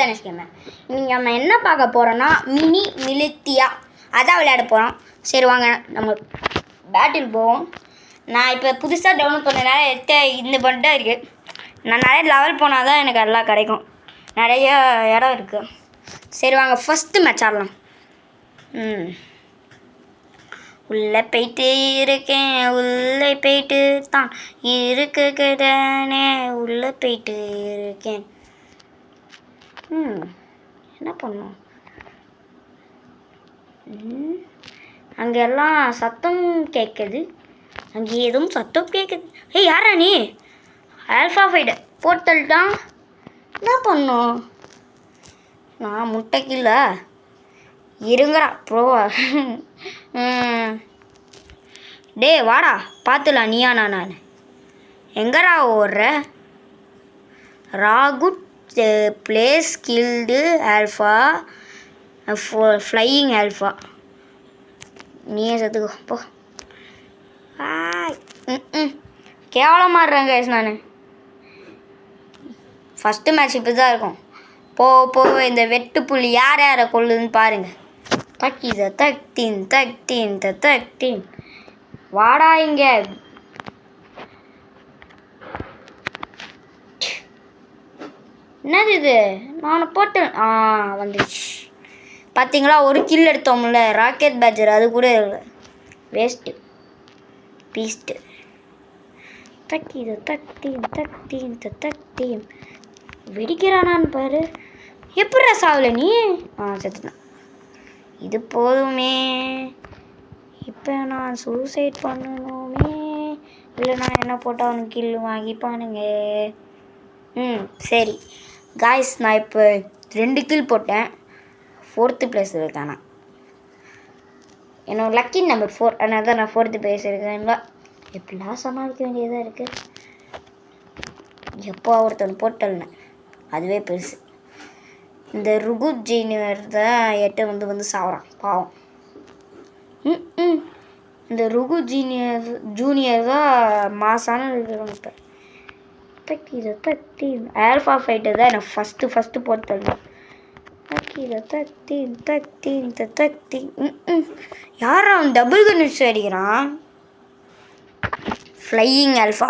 Spanish game. இன்றைக்கி நம்ம என்ன பார்க்க போகிறோன்னா மினி மிலித்தியா அதான் விளையாட போகிறோம். சரி வாங்க நம்ம பேட்டில் போவோம். நான் இப்போ புதுசாக டவுன்லோட் பண்ணனால இந்த பண்ணிட்டு இருக்குது. நான் நிறைய லெவல் போனால் தான் எனக்கு எல்லாம் கிடைக்கும். நிறைய இடம் இருக்குது. சரி வாங்க ஃபஸ்ட்டு மேட்ச் ஆடலாம். உள்ளே போயிட்டு இருக்கேன், உள்ளே போயிட்டு தான் இருக்குதானே, உள்ளே போயிட்டு இருக்கேன். என்ன பண்ணோம்? அங்கெல்லாம் சத்தம் கேட்குது. அங்கே எதுவும் சத்தம் கேட்குது. ஏய் யாரா நீ? ஆல்ஃபா ஃபைட் போட்டல்ட்டான். என்ன பண்ணோம்? நான் முட்டைக்கில்ல இருங்கடா ப்ரோவா. டே வாடா பார்த்துலாம் நீயா நான் எங்கடா ஓடுற? ராகுட் பிளேஸ் கில்டு ஆல்ஃபா ஃப்ளையிங் ஆல்ஃபா. நீயே செத்துக்கோ போ. கேவலமாக இருறேன் கைஸ். நான் ஃபஸ்ட்டு மேட்ச் இப்படி தான் இருக்கும். போக இந்த வெட்டு புள்ளி யார் யாரை கொள்ளுதுன்னு பாருங்கள். தக்டீன் வாடா இங்க. என்னது இது? நான் போட்டேன். வந்துச்சு பார்த்தீங்களா? ஒரு கில் எடுத்தோம்ல ராக்கெட் பேட்ஜர், அது கூட இல்லை. Waste beast. தக்டீன் வெடிக்கிறானான்னு பாரு. எப்படிடா சாவல நீ? செத்துதான். இது போதுமே. இப்போ நான் சூசைட் பண்ணணுமே. இல்லை நான் என்ன போட்டால் அவனுக்கு கில்லு வாங்கிப்பானுங்க. சரி காய்ஸ், நான் இப்போ 2 கில் போட்டேன். 4th பிளேஸ் இருக்கானா? என்னோட லக்கி நம்பர் 4. அதனால தான் நான் 4th பிளேஸ் இருக்கேன்ல. எப்படிலாம் சமாளிக்க வேண்டியதாக இருக்குது. எப்போ ஒருத்தன் போட்டல்னு அதுவே பெருசு. இந்த ருகுட் ஜூனியர் தான் 8 வந்து சாவறான் பாவம். இந்த ருகுட் ஜூனியர் தான் மாசான இருக்கிறவங்க. இப்போ தக்டீன் ஆல்ஃபா ஃபைட்டர் தான் எனக்கு ஃபஸ்ட்டு போட்டல். தக்டீன் யாரா அவன் டபுள் கன் வச்சு அடிக்கிறான்? Flying alpha.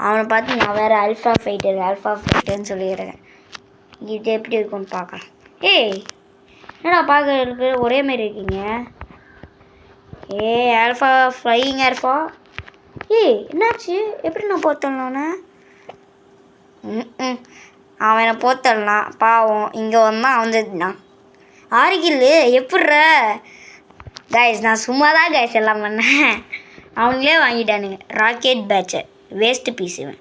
அவனை பார்த்து நான் வேறு ஆல்ஃபா ஃபைட்டர்னு சொல்லிடுறேன். இது எப்படி இருக்குன்னு பார்க்கலாம். ஏய் என்னடா பார்க்க ஒரே மாதிரி இருக்கீங்க? Alpha flying alpha. என்னாச்சு? எப்படி நான் போத்தலண்ணா? அவனை போத்தலனா பாவம். இங்கே வந்தான் வந்துட்டான். 6 கில்லு எப்பட்ற கைஸ்? நான் சும்மா தான் கைஸ் எல்லாம் பண்ணேன். அவங்களே வாங்கிட்டானுங்க. ராக்கெட் பேட்சர் வேஸ்ட்டு பீஸ். இவன்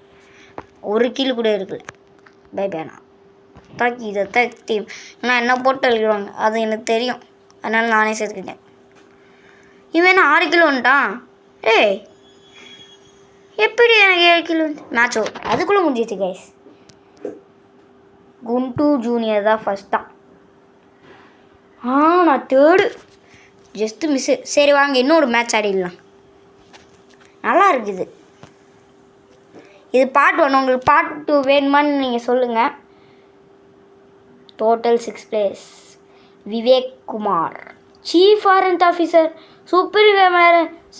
1 கில்லு கூட இருக்குல்ல. பைபேனா தக்டீன். நான் என்ன போட்டு அழுகிறாங்க அது எனக்கு தெரியும். அதனால் நானே சேர்த்துக்கிட்டேன். இவன் 6 கிலோ வந்துட்டான். எப்படி எனக்கு 7 கிலோ மேட்ச் அதுக்குள்ளே முடிஞ்சிச்சு கைஸ். குண்டு ஜூனியர் தான் ஃபஸ்ட் தான். நான் 3rd ஜஸ்ட்டு மிஸ்ஸு. சரி வாங்க இன்னொரு மேட்ச் ஆடிடலாம். நல்லா இருக்குது இது. பார்ட் 1. உங்களுக்கு பார்ட் 2 வேணுமான்னு நீங்கள் சொல்லுங்கள். Total 6 place. Vivek Kumar chief warrant officer, super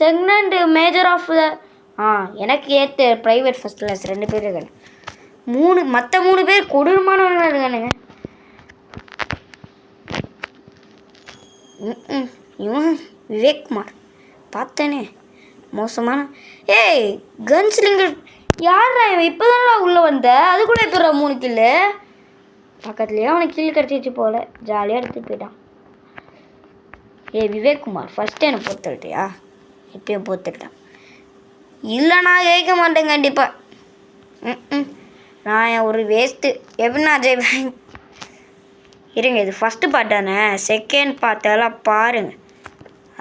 second major of the எனக்கு ஏற்ற ப்ரைவேட் ஃபஸ்ட் கிளாஸ் 2 பேர் இருக்காங்க. மற்ற 3 பேர் கொடூரமானவங்களாக இருக்கானுங்க. இவன் விவேக் குமார் பார்த்தேனே மோசமான. கன்ஸ்லிங்கர் யாரா இவன்? இப்போ தானடா உள்ளே வந்த, அது கூட எடுத்துடுறா 3 கில்லு. பக்கத்துலேயே அவனுக்கு கில்லு கிடச்சிச்சு போல். ஜாலியாக எடுத்துகிட்டு போயிட்டான். விவேக் குமார் ஃபஸ்ட்டு என்னை பொறுத்துக்கிட்டியா? எப்பயும் பொறுத்துக்கிட்டான். இல்லை நான் ஜெயிக்க மாட்டேன் கண்டிப்பாக. நான் ஒரு வேஸ்ட்டு. எப்படி நான் ஜெயிப்பேன்? இருங்க இது ஃபஸ்ட்டு பார்ட்டானே. செகண்ட் பார்ட்டெல்லாம் பாருங்கள்.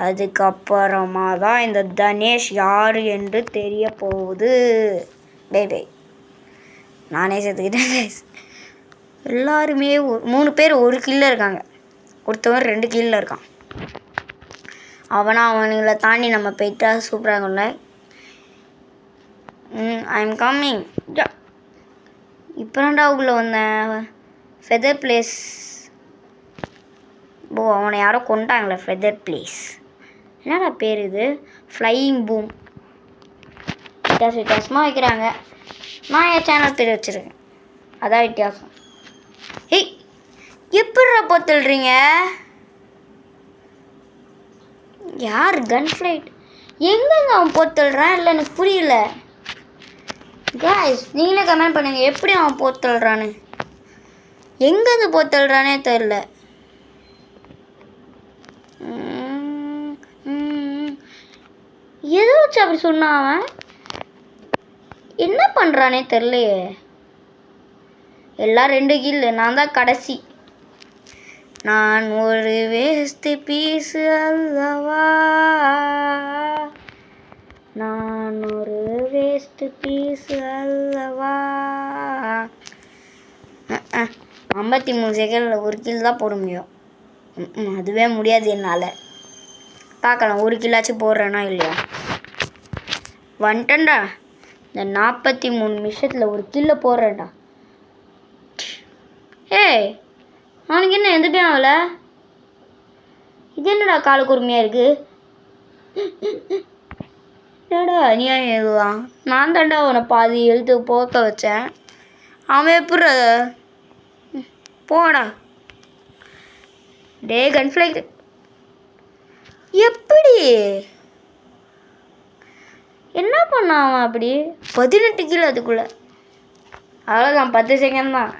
அதுக்கப்புறமா தான் இந்த தனேஷ் யார் என்று தெரிய போகுது. பை நானே சேர்த்துக்கிட்டேன். எல்லாருமே 3 பேர் 1 கில்ல இருக்காங்க. ஒருத்தவன் 2 கில்ல இருக்கான். அவனுங்களை தாண்டி நம்ம போயிட்டா சூப்பராக இருக்கும்ல. I am coming. இப்போ தான்டா உள்ளே வந்தேன். Feather place. ஓ அவனை யாரோ கொண்டாங்களே ஃபெதர் பிளேஸ். என்னடா பேர் இது? Flying boom. வித்தியாசமாக வைக்கிறாங்க. நான் என் சேனல் பேர் வச்சுருக்கேன், அதான் வித்தியாசம். ஏய் எப்படிடா போத்துடுறீங்க? யார் கன் ஃப்ளைட்? எங்கெங்க அவன் போத்துடுறான்? இல்லை எனக்கு புரியல. காய்ஸ் நீங்களே கமெண்ட் பண்ணுங்க, எப்படி அவன் போத்துடுறான்னு. எங்கேருந்து போத்துடுறானே தெரில. எதை வச்சு அப்படி சொன்னான் அவன்? என்ன பண்ணுறானே தெரிலையே. எல்லாம் 2 கில், நான் தான் கடைசி. நான் ஒரு வேஸ்ட் பீஸு அல்லவா, நான் ஒரு வேஸ்ட் பீஸு அல்லவா. 53 செகண்டில் 1 கில் தான் போட முடியும். அதுவே முடியாது என்னால். பார்க்கலாம் 1 கில்லாச்சும் போடுறேன்னா இல்லையா. வந்துட்டேன்டா. இந்த 43 நிமிஷத்தில் 1 கில்ல போடுறேன்டா. ஏய் அவனுக்கு என்ன எதுவுமே ஆகலை? இது என்னடா காலு குறுமையாக இருக்குது? என்னடா அநியாயம் இதுதான். நான் தாண்டா அவனை பாதி எழுத்து போக்க வச்சேன். அவன் எப்படி போடா. டே கன்ஃப்ளைட் எப்படி என்ன பண்ணான் அவன்? அப்படி 18 கிலோ அதுக்குள்ளே. அவ்வளோதான் 10 செகண்ட் தான்.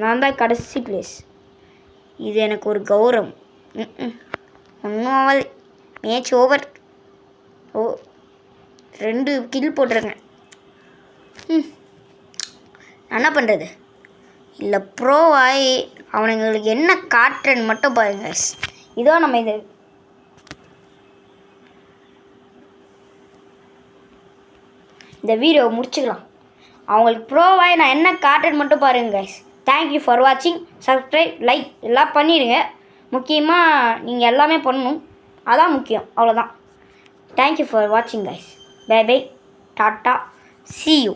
நான் தான் கடைசி பிளேஸ். இது எனக்கு ஒரு கௌரவம். ஒன்றும் ஆகாது. Match over. ஓ 2 கில் போட்டிருக்கேன். என்ன பண்ணுறது? இல்லை ப்ரோவாய் அவனுங்களுக்கு என்ன காட்டுறன்னு மட்டும் பாருங்க. இதோ நம்ம இந்த வீடியோவை முடிச்சுக்கலாம். அவங்களுக்கு ப்ரோவாய் நான் என்ன காட்டுறன்னு மட்டும் பாருங்க கைஸ். தேங்க்யூ ஃபார் வாட்சிங். சப்ஸ்கிரைப், லைக் எல்லாம் பண்ணிடுங்க. முக்கியமாக நீங்கள் எல்லாமே பண்ணணும், அதான் முக்கியம். அவ்வளோதான். தேங்க்யூ ஃபார் வாட்சிங் guys. Bye bye, tata, see you.